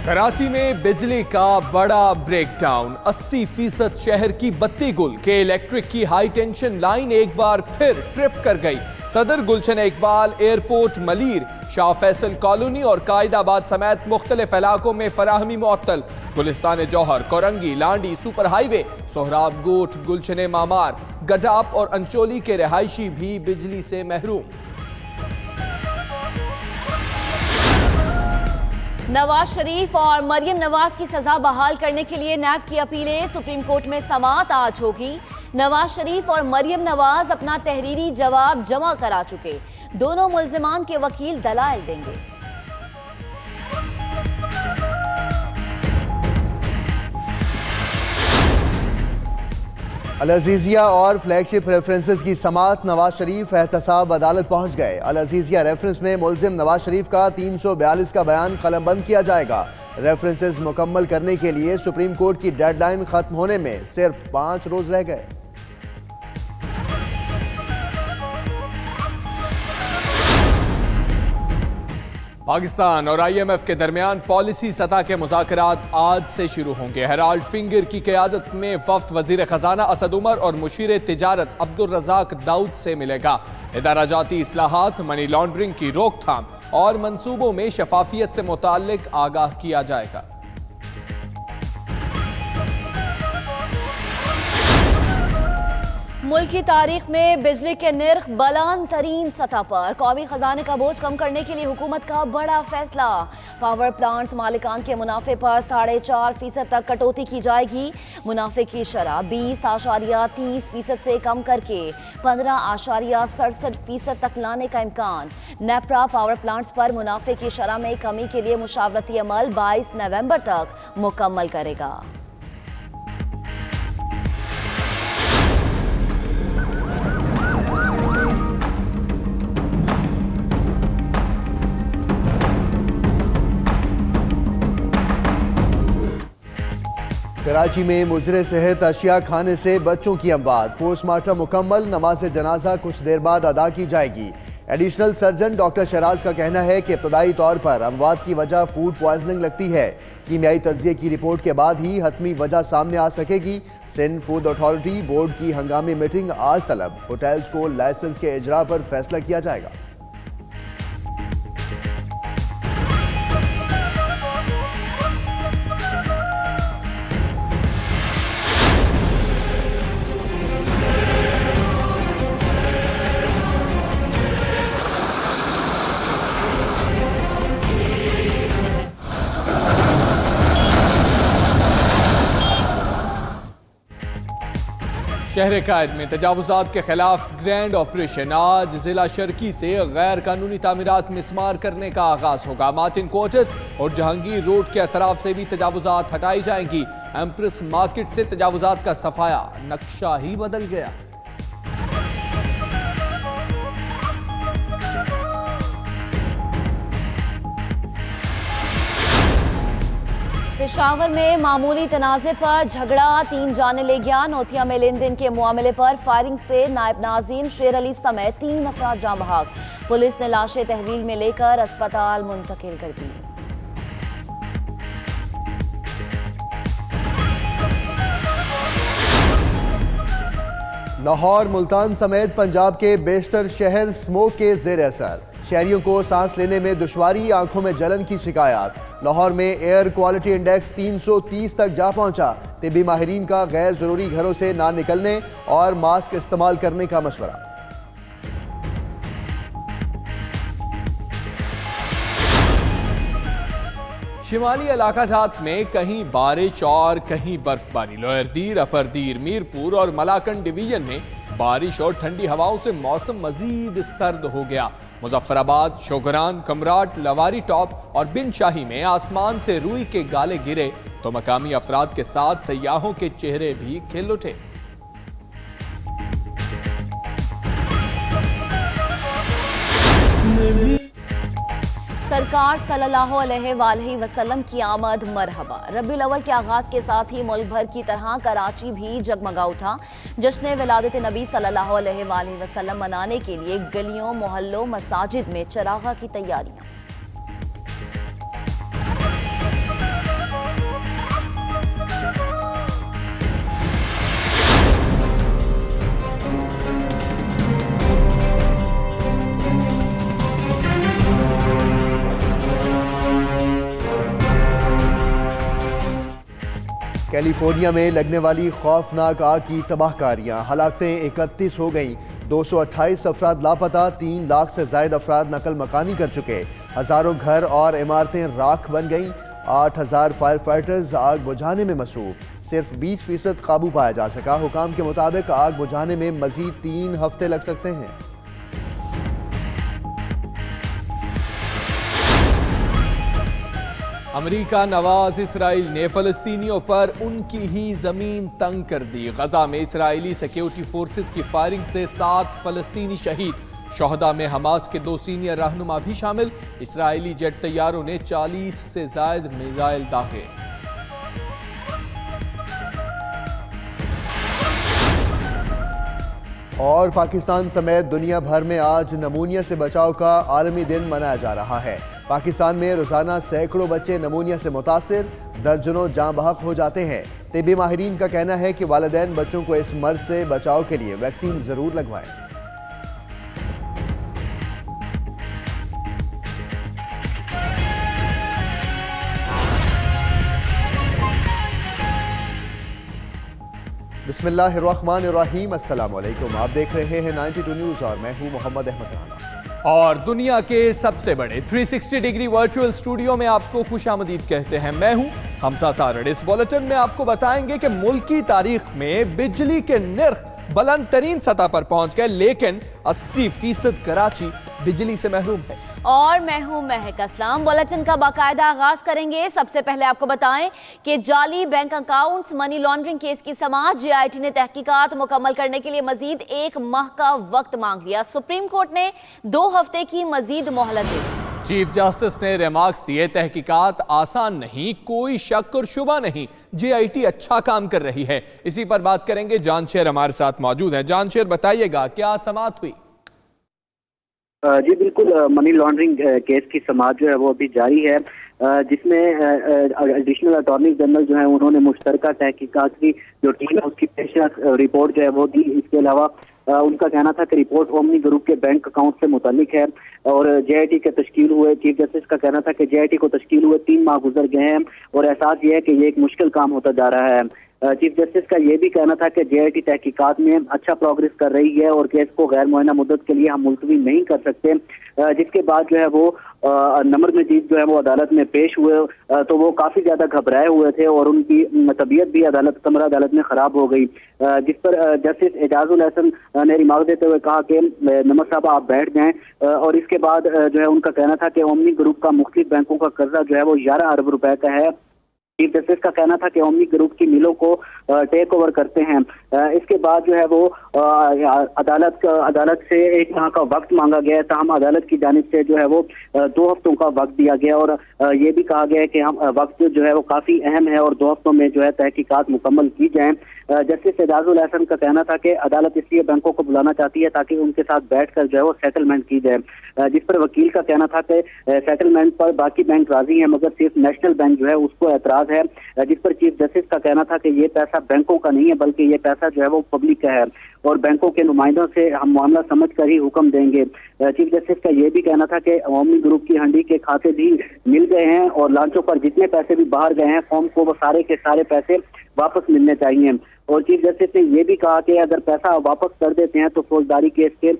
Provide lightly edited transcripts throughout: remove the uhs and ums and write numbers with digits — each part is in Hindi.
कराची में बिजली का बड़ा ब्रेकडाउन, 80% शहर की बत्ती गुल के इलेक्ट्रिक की हाई टेंशन लाइन एक बार फिर ट्रिप कर गई। सदर गुलशन इकबाल, एयरपोर्ट, मलीर, शाह फैसल कॉलोनी और कायदाबाद समेत मुख्तलिफ इलाकों में फराहमी मुअत्तल। गुलिस्तान जौहर, कोरंगी, लांडी, सुपर हाईवे, सोहराब गोट, गुलशन मामार, गडाप और अंचोली के रहायशी भी बिजली से महरूम। नवाज शरीफ और मरियम नवाज की सजा बहाल करने के लिए नैब की अपीलें सुप्रीम कोर्ट में समाअत आज होगी। नवाज शरीफ और मरियम नवाज अपना तहरीरी जवाब जमा करा चुके। दोनों मुल्जिमान के वकील दलाइल देंगे। अल अजीजिया और फ्लैगशिप रेफरेंसेस की समाअत। नवाज शरीफ एहतसाब अदालत पहुंच गए। अल अजीजिया रेफरेंस में मुल्जिम नवाज शरीफ का 342 का बयान कलमबंद किया जाएगा। रेफरेंसेस मुकम्मल करने के लिए सुप्रीम कोर्ट की डेडलाइन खत्म होने में सिर्फ 5 रोज रह गए। पाकिस्तान और IMF के दरमियान पॉलिसी सतह के मुज़ाकरात आज से शुरू होंगे। हेराल्ड फिंगर की क़यादत में वफ्द वज़ीर ख़जाना असद उमर और मुशीर तिजारत अब्दुल रज़ाक दाऊद से मिलेगा। इदारा जाती इस्लाहात, मनी लॉन्ड्रिंग की रोकथाम और मंसूबों में शफाफियत से मुताल्लिक आगाह किया जाएगा। मुल्क की तारीख में बिजली के निर्ख बुलंद तरीन सतह पर। कौमी खजाने का बोझ कम करने के लिए हुकूमत का बड़ा फैसला। पावर प्लांट्स मालिकान के मुनाफे पर 4.5% तक कटौती की जाएगी। मुनाफे की शरह 20.30% से कम करके 15.67% तक लाने का इम्कान। नेपरा पावर प्लांट्स पर मुनाफे की शरह में कमी के लिए मुशावरती अमल 22 नवंबर तक मुकम्मल करेगा। कराची में मुजरे सेहत अशिया खाने से बच्चों की अमवात। पोस्टमार्टम मुकम्मल, नमाज जनाजा कुछ देर बाद अदा की जाएगी। एडिशनल सर्जन डॉक्टर शराज का कहना है कि इब्तदाई तौर पर अमवात की वजह फूड पॉइजनिंग लगती है। कीमियाई तज्जिये की रिपोर्ट के बाद ही हतमी वजह सामने आ सकेगी। सिंध फूड अथॉरिटी बोर्ड की हंगामी मीटिंग आज तलब। होटल्स को लाइसेंस के इजरा पर फैसला किया जाएगा। शहर कायद में तजावुजात के खिलाफ ग्रैंड ऑपरेशन। आज जिला शर्की से गैर कानूनी तामीरात मिसमार करने का आगाज होगा। मार्टिन क्वार्टर्स और जहांगीर रोड के अतराफ से भी तजावुजात हटाई जाएंगी। एम्प्रेस मार्केट से तजावुजात का सफाया, नक्शा ही बदल गया। पेशावर में मामूली तनाज़े पर झगड़ा 3 जाने ले गया। नोथिया में लेन देन के मामले पर फायरिंग से नायब नाज़ीम शेर अली समेत 3 अफराद जाँ बहक। पुलिस ने लाशें तहवील में लेकर अस्पताल मुंतकिल कर दी। लाहौर, मुल्तान समेत पंजाब के बेशतर शहर स्मोक के जेर असर। शहरियों को सांस लेने में दुश्वारी, आंखों में जलन की शिकायत। लाहौर में एयर क्वालिटी इंडेक्स 330 तक जा पहुंचा। तिब्बी माहिरीन का गैर जरूरी घरों से ना निकलने और मास्क इस्तेमाल करने का मशवरा। शिमाली इलाका जात में कहीं बारिश और कहीं बर्फबारी। लोअर दीर, अपर दीर, मीरपुर और मलाकंड डिवीजन में बारिश और ठंडी हवाओं से मौसम मजीद सर्द हो गया। मुजफ्फराबाद, शोगरान, कमराट, लवारी टॉप और बिन शाही में आसमान से रुई के गाले गिरे तो मकामी अफराद के साथ सयाहों के चेहरे भी खिल उठे। सरकार सल्लल्लाहु अलैहि वसल्लम की आमद मरहबा। रबीउल अव्वल के आगाज के साथ ही मुल्क भर की तरह कराची भी जगमगा उठा। जश्न विलादत नबी सल्लल्लाहु अलैहि वसल्लम मनाने के लिए गलियों, मोहल्लों, मसाजिद में चरागा की तैयारियां। कैलिफोर्निया में लगने वाली खौफनाक आग की तबाहकारियां, हलाकतें 31 हो गईं, 228 अफराद लापता, 3 लाख से जायद अफराद नकल मकानी कर चुके, हजारों घर और इमारतें राख बन गईं, 8000 फायर फाइटर्स आग बुझाने में मसरूफ, सिर्फ 20% काबू पाया जा सका। हुकाम के मुताबिक आग बुझाने में मजीद 3 हफ्ते लग सकते हैं। अमेरिका नवाज इसराइल ने फलस्तीनियों पर उनकी ही जमीन तंग कर दी। गजा में इसराइली सिक्योरिटी फोर्सेस की फायरिंग से 7 फलस्तीनी शहीद, शोहदा में हमास के 2 सीनियर रहनुमा भी शामिल। इसराइली जेट तैयारों ने 40 से जायद मिसाइल दागे। और पाकिस्तान समेत दुनिया भर में आज नमूनिया से बचाव का आलमी दिन मनाया जा रहा है। पाकिस्तान में रोजाना सैकड़ों बच्चे नमूनिया से मुतासिर, दर्जनों जाँ बहक हो जाते हैं। तिब्बी माहिरीन का कहना है कि वालिदैन बच्चों को इस मर्ज से बचाव के लिए वैक्सीन जरूर लगवाएं। बिस्मिल्लाहिर्रहमानिर्रहीम, अस्सलाम वालेकुम। आप देख रहे हैं 92 न्यूज़ और मैं हूं मोहम्मद अहमद राना। और दुनिया के सबसे बड़े 360 डिग्री वर्चुअल स्टूडियो में आपको खुशामदीद कहते हैं। मैं हूं हमजा तारड़। इस बुलेटिन में आपको बताएंगे कि मुल्की तारीख में बिजली के निर्ख बुलंद तरीन सतह पर पहुंच गए, लेकिन 80% कराची बिजली से महरूम है। और मैं हूं महक असलम। बुलेटिन का बाकायदा आगाज करेंगे। सबसे पहले आपको बताएं कि जाली bank accounts money laundering case की समाअत JIT ने तहकीकात मुकम्मल करने के लिए मजीद 1 माह का वक्त मांग लिया। सुप्रीम कोर्ट ने 2 हफ्ते की मजीद मोहलत दी। चीफ जस्टिस ने रिमार्क्स दिए, तहकीकात आसान नहीं, कोई शक और शुबा नहीं, JIT अच्छा काम कर रही है। इसी पर बात करेंगे। जानशेर हमारे साथ मौजूद है। जानशेर, बताइएगा क्या समाअत हुई? जी बिल्कुल, मनी लॉन्ड्रिंग केस की समाअत जो है वो अभी जारी है, जिसमें एडिशनल अटॉर्नी जनरल जो है उन्होंने मुश्तरका तहकीकात की जो टीम है उसकी पेशरफ रिपोर्ट जो है वो दी। इसके अलावा उनका कहना था कि रिपोर्ट ओमनी ग्रुप के बैंक अकाउंट से मुतालिक है और JIT के तश्कील हुए, चीफ जस्टिस का कहना था कि JIT को तश्कील हुए 3 माह गुजर गए हैं और एहसास ये है कि ये एक मुश्किल काम होता जा रहा है। चीफ जस्टिस का ये भी कहना था कि JIT तहकीकात में अच्छा प्रोग्रेस कर रही है और केस को गैर मुअय्यना मुद्दत के लिए हम मुलतवी नहीं कर सकते। जिसके बाद जो है वो नमर मजीद जो है वो अदालत में पेश हुए तो वो काफ़ी ज़्यादा घबराए हुए थे और उनकी तबीयत भी कमरा अदालत में ख़राब हो गई, जिस पर जस्टिस एजाजुल हसन ने रिमार्क देते हुए कहा कि नमर साहब आप बैठ जाएं। और इसके बाद जो है उनका कहना था कि ओमनी ग्रुप का मुख्तलिफ बैंकों का कर्जा जो है वो 11 अरब रुपए का है। चीफ जस्टिस का कहना था कि ओमनी ग्रुप की मिलों को टेक ओवर करते हैं। इसके बाद जो है वो अदालत से 1 माह का वक्त मांगा गया, ताहम अदालत की जानिब से जो है वो 2 हफ्तों का वक्त दिया गया और ये भी कहा गया है कि हम वक्त जो है वो काफ़ी अहम है और 2 हफ्तों में जो है तहकीकात मुकम्मल की जाएं। जस्टिस एजाजुल हसन का कहना था कि अदालत इसलिए बैंकों को बुलाना चाहती है ताकि उनके साथ बैठकर जो है वो सेटलमेंट की जाए, जिस पर वकील का कहना था कि सेटलमेंट पर बाकी बैंक राजी हैं मगर सिर्फ नेशनल बैंक जो है उसको एतराज है, जिस पर चीफ जस्टिस का कहना था कि ये पैसा बैंकों का नहीं है बल्कि ये पैसा जो है वो पब्लिक का है और बैंकों के नुमाइंदों से हम मामला समझ कर ही हुक्म देंगे। चीफ जस्टिस का ये भी कहना था कि ओमनी ग्रुप की हंडी के खाते भी मिल गए हैं और लांचों पर जितने पैसे भी बाहर गए हैं फॉर्म को वो सारे के सारे पैसे वापस मिलने चाहिए। और चीफ जस्टिस ने यह भी कहा कि अगर पैसा वापस कर देते हैं तो फौजदारी केस के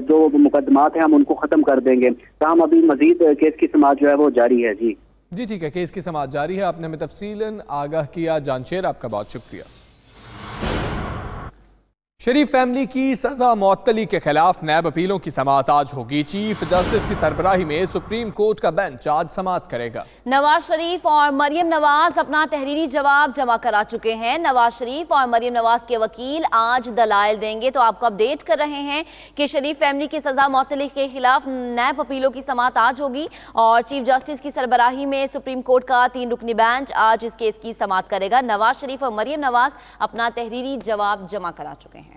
जो मुकदमात हैं हम उनको खत्म कर देंगे। ताहम अभी मजीद केस की समाअत जो है वो जारी है। जी ठीक है, केस की समाअत जारी है। आपने हमें तफसीलन आगाह किया। जानशेर, आपका बहुत शुक्रिया। शरीफ फैमिली की सजा मुअत्तली के खिलाफ नैब अपीलों की समाअत आज होगी। चीफ जस्टिस की सरबराही में सुप्रीम कोर्ट का बेंच आज समाअत करेगा। नवाज शरीफ और मरियम नवाज अपना तहरीरी जवाब जमा करा चुके हैं। नवाज शरीफ और मरियम नवाज के वकील आज दलाइल देंगे, तो आपको अपडेट कर रहे हैं कि शरीफ फैमिली की सजा मुअत्तली के खिलाफ नैब अपीलों की समाअत आज होगी और चीफ जस्टिस की सरबराही में सुप्रीम कोर्ट का 3 रुकनी बेंच आज इस केस की समाअत करेगा। नवाज शरीफ और मरियम नवाज अपना तहरीरी जवाब जमा करा चुके हैं।